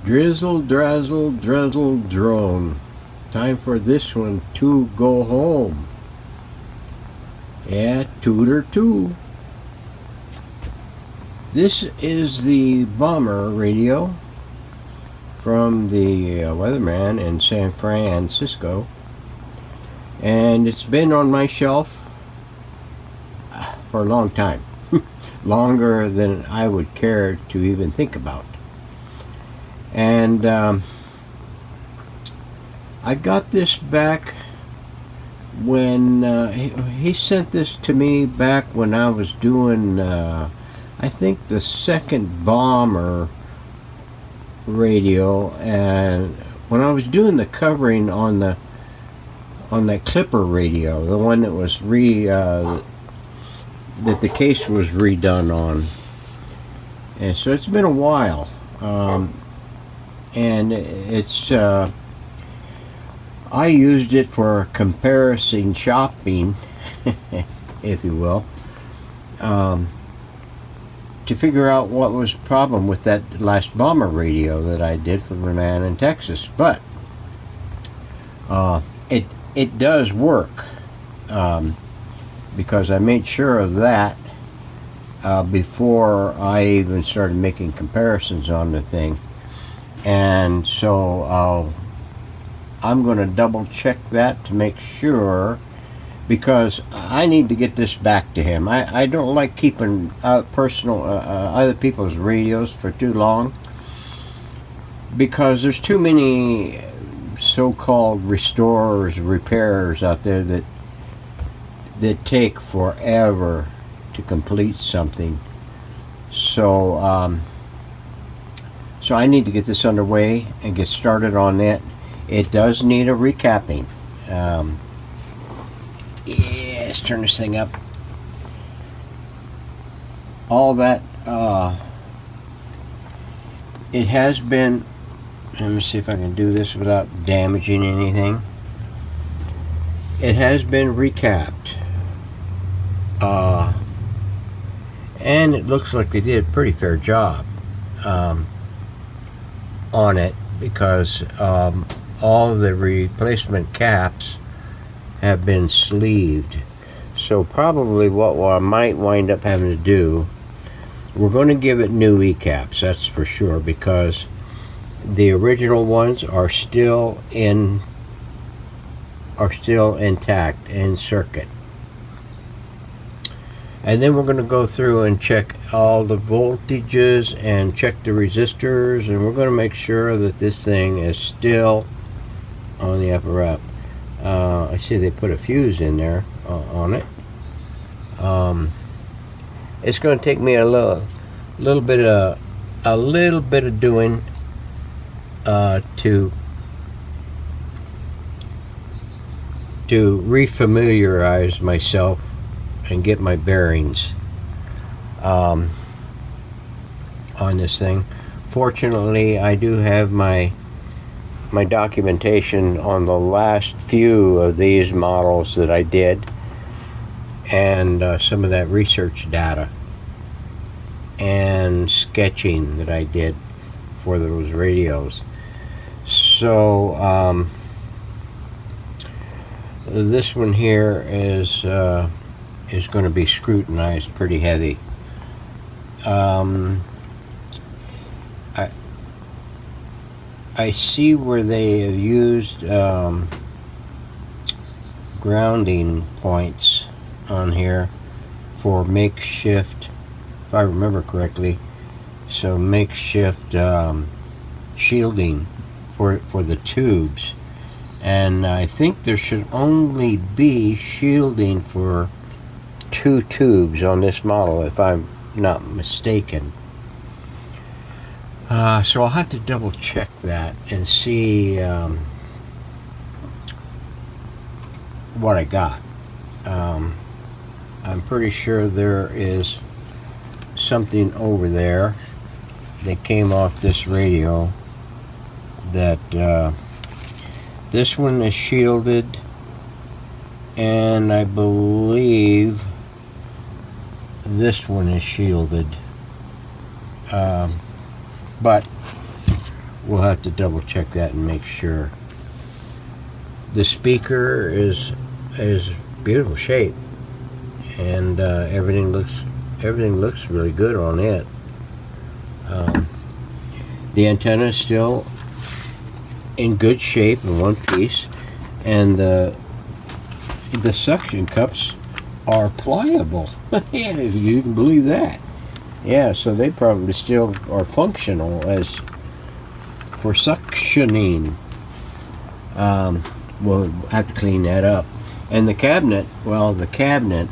Drizzle, drazzle, drizzle, drone. Time for this one to go home. Yeah, tooter too. This is the bomber radio from the weatherman in San Francisco. And it's been on my shelf for a long time. Longer than I would care to even think about. And I got this back when he sent this to me back when I was doing I think the second bomber radio, and when I was doing the covering on that Clipper radio, the one that was that the case was redone on. And so it's been a while, and it's I used it for comparison shopping, if you will, to figure out what was the problem with that last bomber radio that I did for the man in Texas. But it does work, because I made sure of that before I even started making comparisons on the thing. And so I'm going to double check that to make sure, because I need to get this back to him. I don't like keeping other people's radios for too long, because there's too many so-called restorers, repairers out there that take forever to complete something. So so I need to get this underway and get started on it. It does need a recapping. Yeah, let's turn this thing up. All that it has been. Let me see if I can do this without damaging anything. It has been recapped, and it looks like they did a pretty fair job on it, because all the replacement caps have been sleeved. So probably what I might wind up having to do, we're going to give it new E-caps, that's for sure, because the original ones are still intact in circuit. And then we're going to go through and check all the voltages and check the resistors, and we're going to make sure that this thing is still on the upper up. I see they put a fuse in there on it. It's going to take me a little bit of doing to refamiliarize myself and get my bearings on this thing. Fortunately, I do have my documentation on the last few of these models that I did, and some of that research data and sketching that I did for those radios. So this one here is going to be scrutinized pretty heavy. I see where they have used grounding points on here for makeshift, if I remember correctly, so makeshift shielding for the tubes. And I think there should only be shielding for 2 tubes on this model, if I'm not mistaken. So I'll have to double check that and see what I got. I'm pretty sure there is something over there that came off this radio that this one is shielded, and I believe this one is shielded, but we'll have to double check that and make sure. The speaker is beautiful shape, and everything looks really good on it. The antenna is still in good shape in one piece, and the suction cups are pliable. Yeah, if you can believe that. Yeah, so they probably still are functional as for suctioning. We'll have to clean that up. And the cabinet, well, the cabinet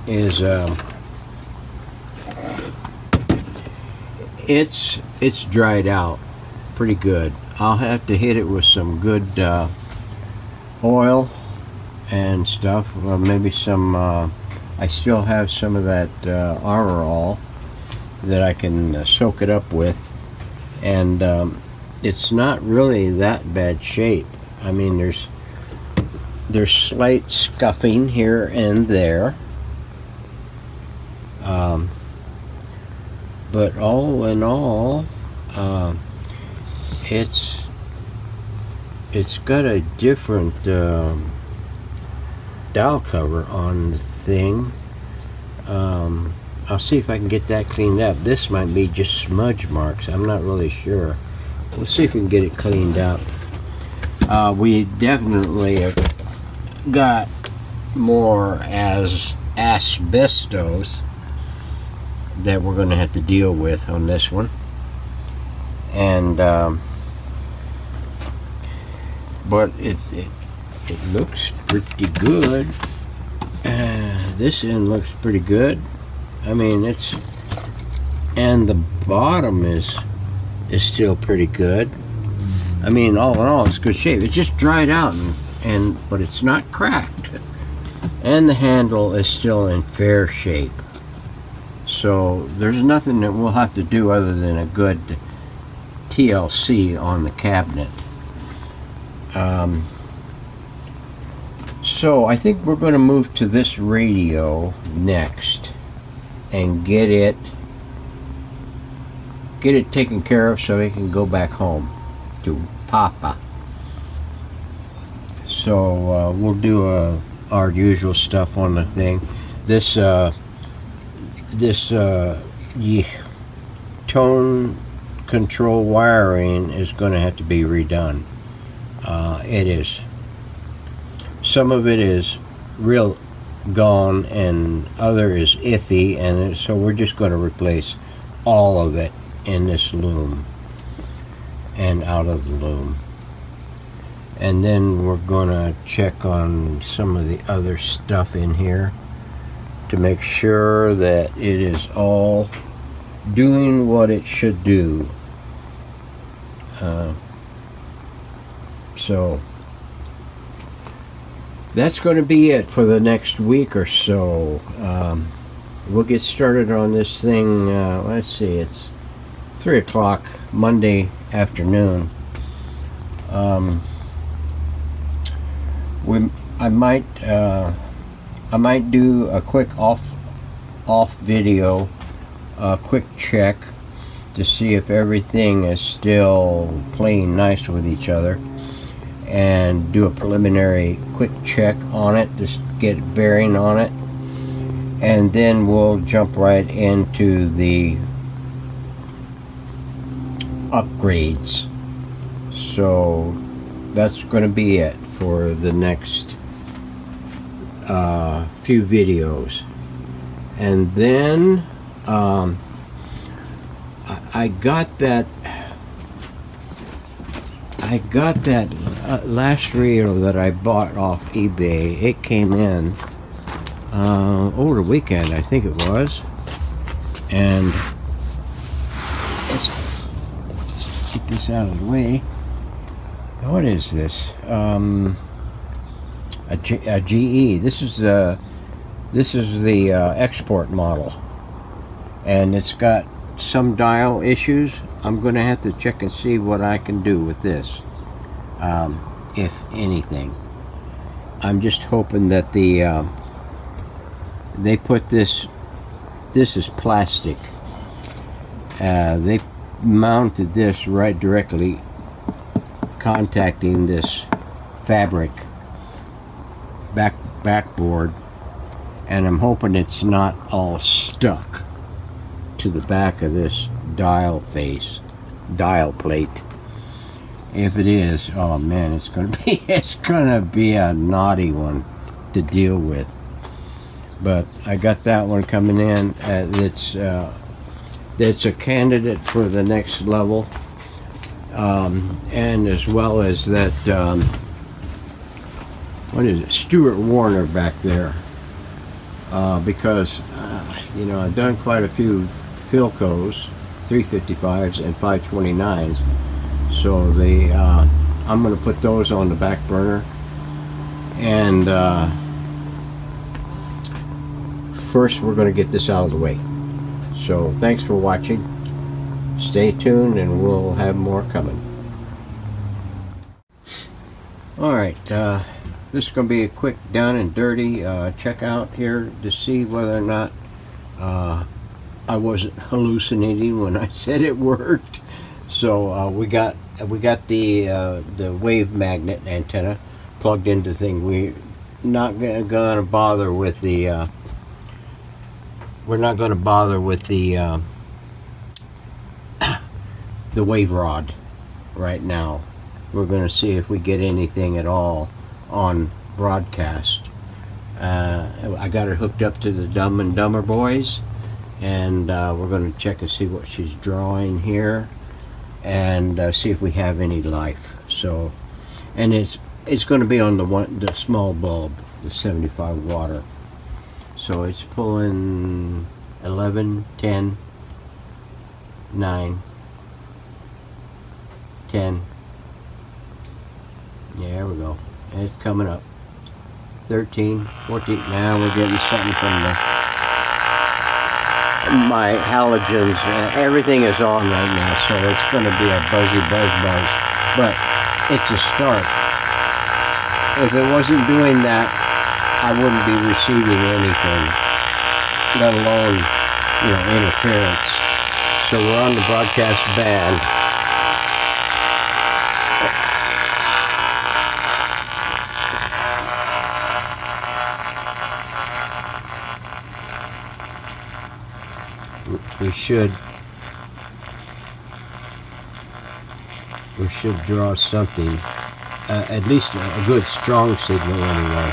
is it's dried out pretty good. I'll have to hit it with some good oil and stuff. Well, maybe some I still have some of that Armor All that I can soak it up with, and it's not really that bad shape. I mean, there's slight scuffing here and there, but all in all, it's got a different dial cover on the thing. I'll see if I can get that cleaned up. This might be just smudge marks. I'm not really sure. We'll see if we can get it cleaned up. We definitely have got more as asbestos that we're going to have to deal with on this one. And but it looks pretty good. This end looks pretty good. I mean, and the bottom is still pretty good. I mean, all in all, it's good shape. It's just dried out, but it's not cracked. And the handle is still in fair shape. So there's nothing that we'll have to do other than a good TLC on the cabinet. So I think we're going to move to this radio next and get it taken care of so it can go back home to Papa. So we'll do our usual stuff on the thing. This tone control wiring is going to have to be redone. It is. Some of it is real gone and other is iffy, and so we're just going to replace all of it in this loom and out of the loom. And then we're going to check on some of the other stuff in here to make sure that it is all doing what it should do. So that's going to be it for the next week or so. We'll get started on this thing. Let's see, it's 3 o'clock Monday afternoon. I might do a quick off video, a quick check to see if everything is still playing nice with each other, and do a preliminary quick check on it, just get a bearing on it, and then we'll jump right into the upgrades. So that's going to be it for the next few videos. And then I got that last reel that I bought off eBay. It came in over the weekend, I think it was. And let's get this out of the way. What is this? A GE. This is the export model, and it's got some dial issues. I'm going to have to check and see what I can do with this, if anything. I'm just hoping that they put this is plastic. They mounted this right directly, contacting this fabric backboard, and I'm hoping it's not all stuck to the back of this dial plate. If it is, oh man, it's gonna be a naughty one to deal with. But I got that one coming in. That's a candidate for the next level, and as well as that. What is it? Stuart Warner back there. Because you know, I've done quite a few Philcos, 355s and 529s. So I'm going to put those on the back burner. And first we're going to get this out of the way. So thanks for watching. Stay tuned and we'll have more coming. Alright, this is going to be a quick down and dirty check out here to see whether or not I wasn't hallucinating when I said it worked. So we got the wave magnet antenna plugged into the thing. We're not gonna bother with the the wave rod right now. We're going to see if we get anything at all on broadcast. I got it hooked up to the Dumb and Dumber Boys, and we're going to check and see what she's drawing here, and see if we have any life. So, and it's going to be on the small bulb, the 75 watt. So it's pulling 11, 10, 9, 10. Yeah, there we go. And it's coming up. 13, 14. Now we're getting something from my halogens. Everything is on right now, so it's going to be a buzzy buzz. But it's a start. If it wasn't doing that, I wouldn't be receiving anything, let alone, you know, interference. So we're on the broadcast band. We should draw something, at least a good strong signal anyway.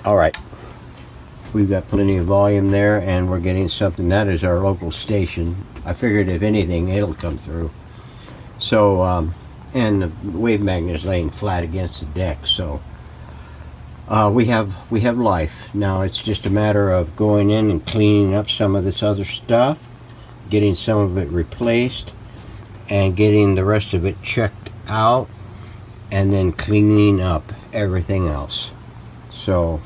All right, we've got plenty of volume there, and we're getting something. That is our local station. I figured if anything, it'll come through. So, and the wave magnet is laying flat against the deck. So, we have life now. It's just a matter of going in and cleaning up some of this other stuff, getting some of it replaced, and getting the rest of it checked out, and then cleaning up everything else. So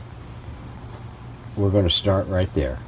we're going to start right there.